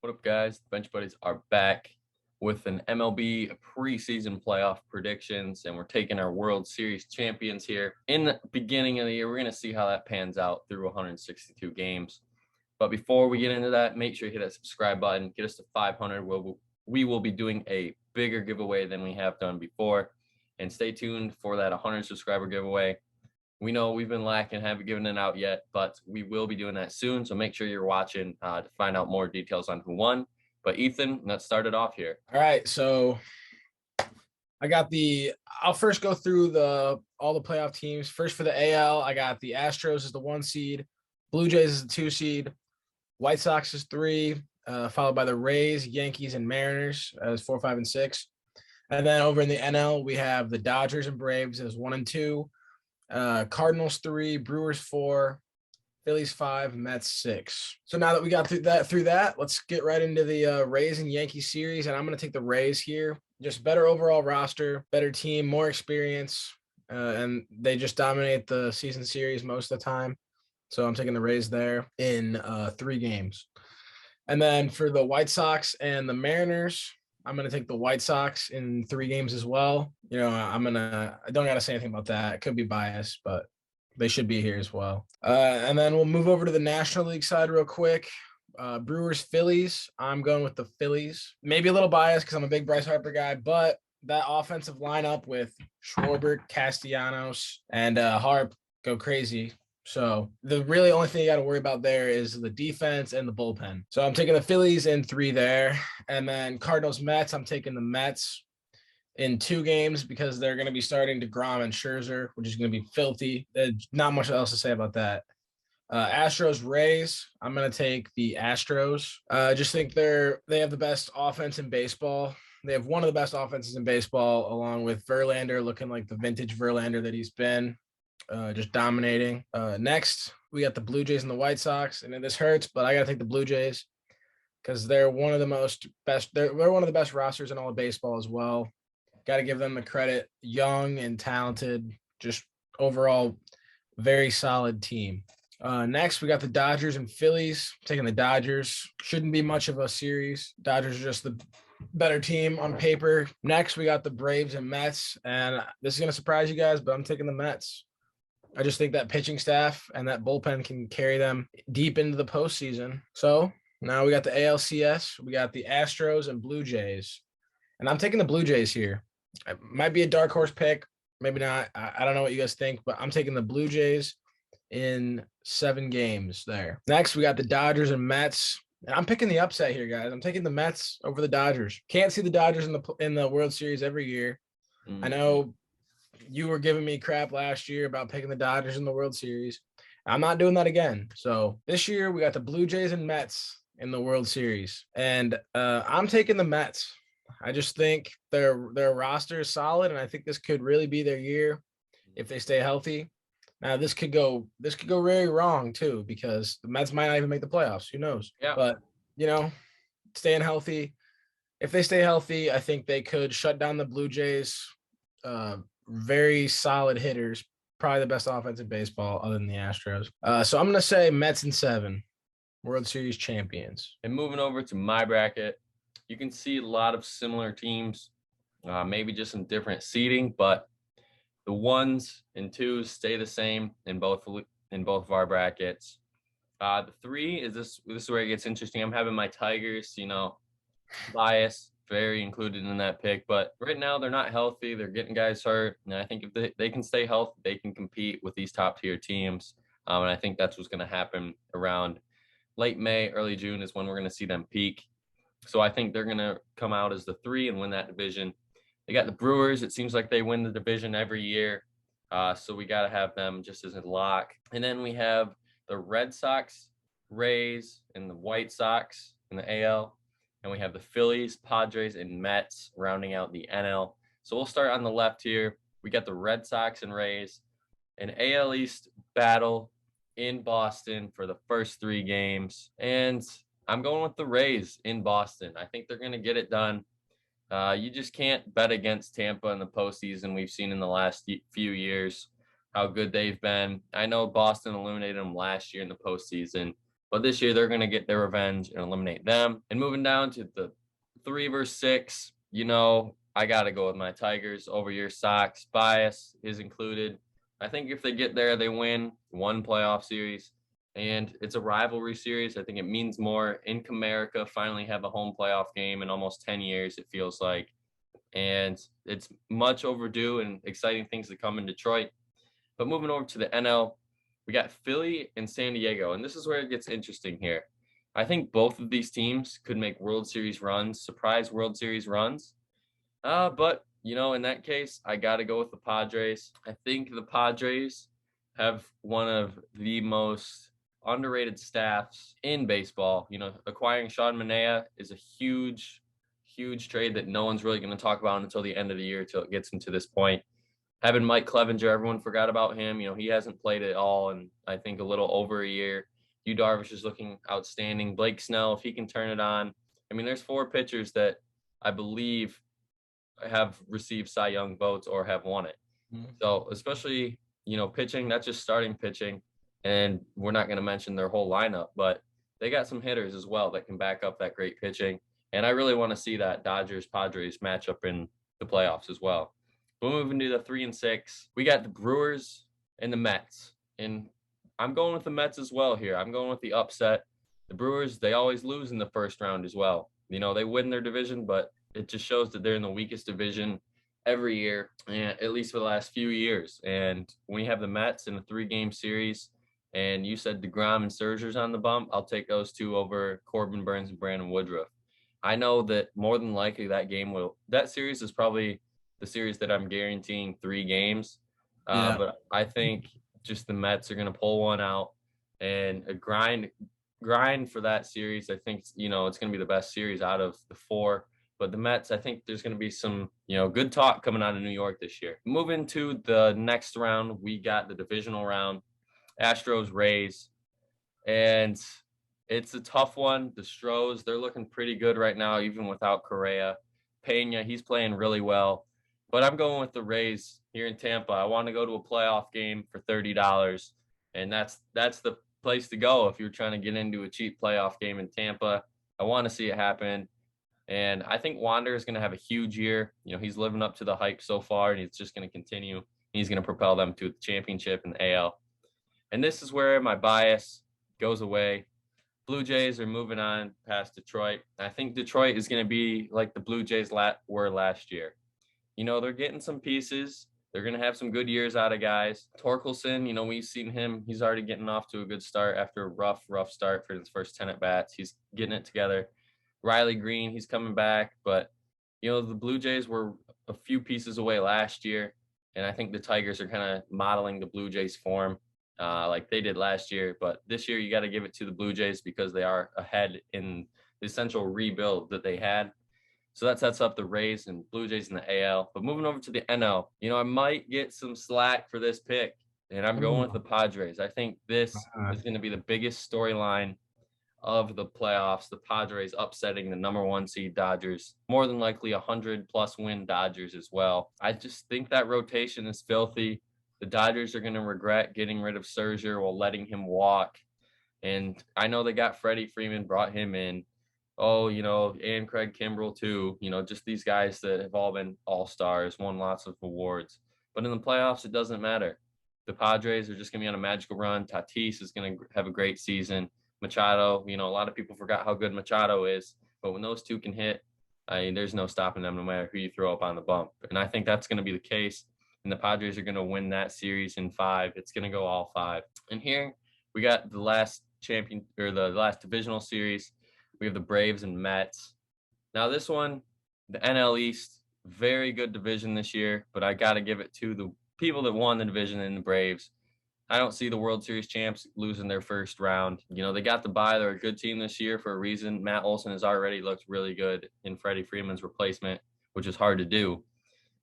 What up, guys? The Bench Buddies are back with an MLB preseason playoff predictions, and we're taking our World Series champions here. In the beginning of the year, we're going to see how that pans out through 162 games. But before we get into that, make sure you hit that subscribe button. Get us to 500. We will be doing a bigger giveaway than we have done before. And stay tuned for that 100 subscriber giveaway. We know we've been lacking, haven't given it out yet, but we will be doing that soon. So make sure you're watching to find out more details on who won. But Ethan, let's start it off here. All right, so I'll first go through all the playoff teams. First for the AL, I got the Astros as the 1 seed, Blue Jays as the 2 seed, White Sox as 3, followed by the Rays, Yankees, and Mariners as 4, 5, and 6. And then over in the NL, we have the Dodgers and Braves as 1 and 2, Cardinals 3, Brewers 4, Phillies 5, Mets 6. So now that we got through that, let's get right into the Rays and Yankees series. And I'm going to take the Rays here. Just better overall roster, better team, more experience, and they just dominate the season series most of the time. So I'm taking the Rays there in 3 games. And then for the White Sox and the Mariners, I'm going to take the White Sox in 3 games as well. You know, I don't got to say anything about that. It could be biased, but they should be here as well. And then we'll move over to the National League side real quick. Brewers, Phillies. I'm going with the Phillies. Maybe a little biased because I'm a big Bryce Harper guy, but that offensive lineup with Schwarber, Castellanos, and Harp go crazy. So the really only thing you got to worry about there is the defense and the bullpen. So I'm taking the Phillies in 3 there. And then Cardinals, Mets, I'm taking the Mets in 2 games because they're going to be starting DeGrom and Scherzer, which is going to be filthy. There's not much else to say about that. Astros, Rays, I'm going to take the Astros. I just think they have the best offense in baseball. They have one of the best offenses in baseball, along with Verlander looking like the vintage Verlander that he's been. Just dominating. Next, we got the Blue Jays and the White Sox, and this hurts, but I got to take the Blue Jays because they're one of the best. They're one of the best rosters in all of baseball as well. Got to give them the credit. Young and talented, just overall very solid team. Next, we got the Dodgers and Phillies. Taking the Dodgers. Shouldn't be much of a series. Dodgers are just the better team on paper. Next, we got the Braves and Mets, and this is going to surprise you guys, but I'm taking the Mets. I just think that pitching staff and that bullpen can carry them deep into the postseason. So now we got the ALCS. We got the Astros and Blue Jays. And I'm taking the Blue Jays here. It might be a dark horse pick. Maybe not. I don't know what you guys think, but I'm taking the Blue Jays in 7 games there. Next, we got the Dodgers and Mets. And I'm picking the upset here, guys. I'm taking the Mets over the Dodgers. Can't see the Dodgers in the World Series every year. I know you were giving me crap last year about picking the Dodgers in the World Series. I'm not doing that again. So this year we got the Blue Jays and Mets in the World Series, and I'm taking the Mets. I just think their roster is solid, and I think this could really be their year if they stay healthy. Now this could go very wrong too, because the Mets might not even make the playoffs. Who knows? Yeah. But staying healthy. If they stay healthy, I think they could shut down the Blue Jays. Very solid hitters, probably the best offense in baseball other than the Astros. So I'm going to say Mets in 7, World Series champions. And moving over to my bracket, you can see a lot of similar teams, maybe just some different seeding, but the 1s and 2s stay the same in both of our brackets. The 3 is this is where it gets interesting. I'm having my Tigers, bias very included in that pick, but right now they're not healthy. They're getting guys hurt, and I think if they can stay healthy, they can compete with these top tier teams. And I think that's what's going to happen around late May, early June is when we're going to see them peak. So I think they're going to come out as the 3 and win that division. They got the Brewers. It seems like they win the division every year, so we got to have them just as a lock. And then we have the Red Sox, Rays, and the White Sox in the AL. And we have the Phillies, Padres, and Mets rounding out the NL. So we'll start on the left here. We got the Red Sox and Rays, an AL East battle in Boston for the first 3 games. And I'm going with the Rays in Boston. I think they're going to get it done. You just can't bet against Tampa in the postseason. We've seen in the last few years how good they've been. I know Boston eliminated them last year in the postseason, But this year they're going to get their revenge and eliminate them. And moving down to the 3 versus 6, I got to go with my Tigers over your Sox. Bias is included. I think if they get there, they win one playoff series. And it's a rivalry series. I think it means more. In Comerica, finally have a home playoff game in almost 10 years, it feels like. And it's much overdue and exciting things to come in Detroit. But moving over to the NL, we got Philly and San Diego. And this is where it gets interesting here. I think both of these teams could make World Series runs, surprise World Series runs. But, in that case, I got to go with the Padres. I think the Padres have one of the most underrated staffs in baseball. Acquiring Sean Manaea is a huge, huge trade that no one's really going to talk about until the end of the year, until it gets into this point. Having Mike Clevenger, everyone forgot about him. He hasn't played at all in, I think, a little over a year. Yu Darvish is looking outstanding. Blake Snell, if he can turn it on. There's 4 pitchers that I believe have received Cy Young votes or have won it. Mm-hmm. So especially, pitching, that's just starting pitching. And we're not going to mention their whole lineup, but they got some hitters as well that can back up that great pitching. And I really want to see that Dodgers-Padres matchup in the playoffs as well. We're moving to the 3 and 6. We got the Brewers and the Mets. And I'm going with the Mets as well here. I'm going with the upset. The Brewers, they always lose in the first round as well. They win their division, but it just shows that they're in the weakest division every year, and at least for the last few years. And when you have the Mets in a 3-game series, and you said DeGrom and Scherzer's on the bump, I'll take those 2 over Corbin Burns and Brandon Woodruff. I know that more than likely that series is probably the series that I'm guaranteeing 3 games. But I think just the Mets are going to pull one out, and a grind for that series. I think, it's going to be the best series out of the 4. But the Mets, I think there's going to be some, good talk coming out of New York this year. Moving to the next round, we got the divisional round, Astros, Rays. And it's a tough one. The Stros, they're looking pretty good right now, even without Correa. Pena, he's playing really well. But I'm going with the Rays here in Tampa. I want to go to a playoff game for $30. And that's the place to go if you're trying to get into a cheap playoff game in Tampa. I want to see it happen. And I think Wander is going to have a huge year. He's living up to the hype so far, and it's just going to continue. He's going to propel them to the championship in the AL. And this is where my bias goes away. Blue Jays are moving on past Detroit. I think Detroit is going to be like the Blue Jays were last year. They're getting some pieces. They're going to have some good years out of guys. Torkelson, we've seen him. He's already getting off to a good start after a rough start for his first 10 at-bats. He's getting it together. Riley Green, he's coming back, but the Blue Jays were a few pieces away last year, and I think the Tigers are kind of modeling the Blue Jays form like they did last year. But this year you got to give it to the Blue Jays because they are ahead in the essential rebuild that they had. So that sets up the Rays and Blue Jays in the AL. But moving over to the NL, I might get some slack for this pick, and I'm going with the Padres. I think this is going to be the biggest storyline of the playoffs. The Padres upsetting the number 1 seed Dodgers, more than likely 100+ win Dodgers as well. I just think that rotation is filthy. The Dodgers are going to regret getting rid of Scherzer while letting him walk. And I know they got Freddie Freeman, brought him in. And Craig Kimbrell too. Just these guys that have all been all-stars, won lots of awards. But in the playoffs, it doesn't matter. The Padres are just going to be on a magical run. Tatis is going to have a great season. Machado, a lot of people forgot how good Machado is, but when those 2 can hit, there's no stopping them no matter who you throw up on the bump. And I think that's going to be the case, and the Padres are going to win that series in 5. It's going to go all 5. And here we got the last divisional series. We have the Braves and Mets. Now this one, the NL East, very good division this year, but I got to give it to the people that won the division in the Braves. I don't see the World Series champs losing their first round. They got the bye. They're a good team this year for a reason. Matt Olson has already looked really good in Freddie Freeman's replacement, which is hard to do.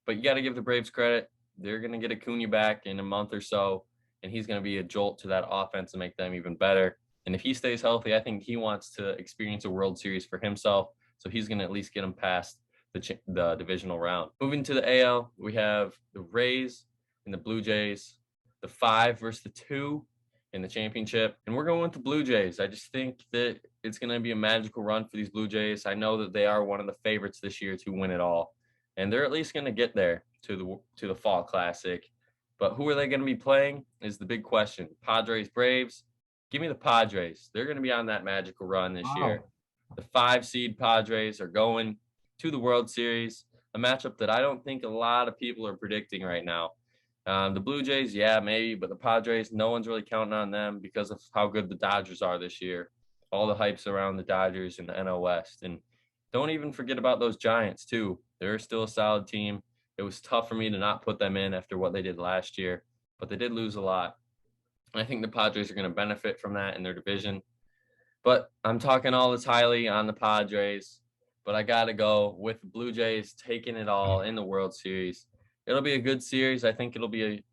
But you got to give the Braves credit. They're going to get Acuna back in a month or so, and he's going to be a jolt to that offense and make them even better. And if he stays healthy, I think he wants to experience a World Series for himself, so he's going to at least get him past the divisional round. Moving to the AL, we have the Rays and the Blue Jays, the 5 versus the 2. in the championship. And we're going with the Blue Jays. I just think that it's going to be a magical run for these Blue Jays. I know that they are one of the favorites this year to win it all. And they're at least going to get there to the Fall Classic. But who are they going to be playing is the big question. Padres, Braves. Give me the Padres. They're going to be on that magical run this year. The 5-seed Padres are going to the World Series, a matchup that I don't think a lot of people are predicting right now. The Blue Jays, yeah, maybe, but the Padres, no one's really counting on them because of how good the Dodgers are this year. All the hype's around the Dodgers and the NL West. And don't even forget about those Giants, too. They're still a solid team. It was tough for me to not put them in after what they did last year, but they did lose a lot. I think the Padres are going to benefit from that in their division. But I'm talking all this highly on the Padres, but I got to go with the Blue Jays taking it all in the World Series. It'll be a good series. I think it'll be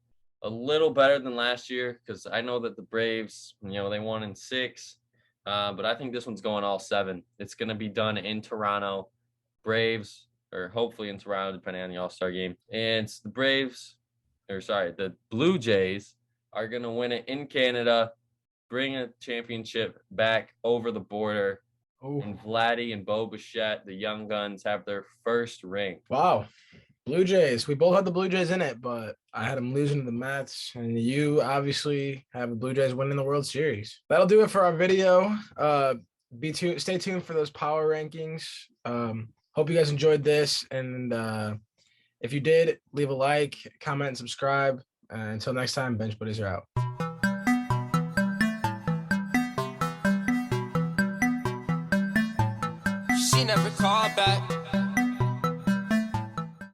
a little better than last year because I know that the Braves, they won in 6, but I think this one's going all 7. It's going to be done in Toronto. Braves, or hopefully in Toronto, depending on the All-Star game. And it's the Blue Jays are going to win it in Canada, bring a championship back over the border. Ooh. And Vladdy and Bo Bichette, the young guns, have their first ring. Wow. Blue Jays. We both had the Blue Jays in it, but I had them losing to the Mets, and you obviously have the Blue Jays winning the World Series. That'll do it for our video. Stay tuned for those power rankings. Hope you guys enjoyed this, and if you did, leave a like, comment, and subscribe. Until next time, Bench Buddies are out. She never called back.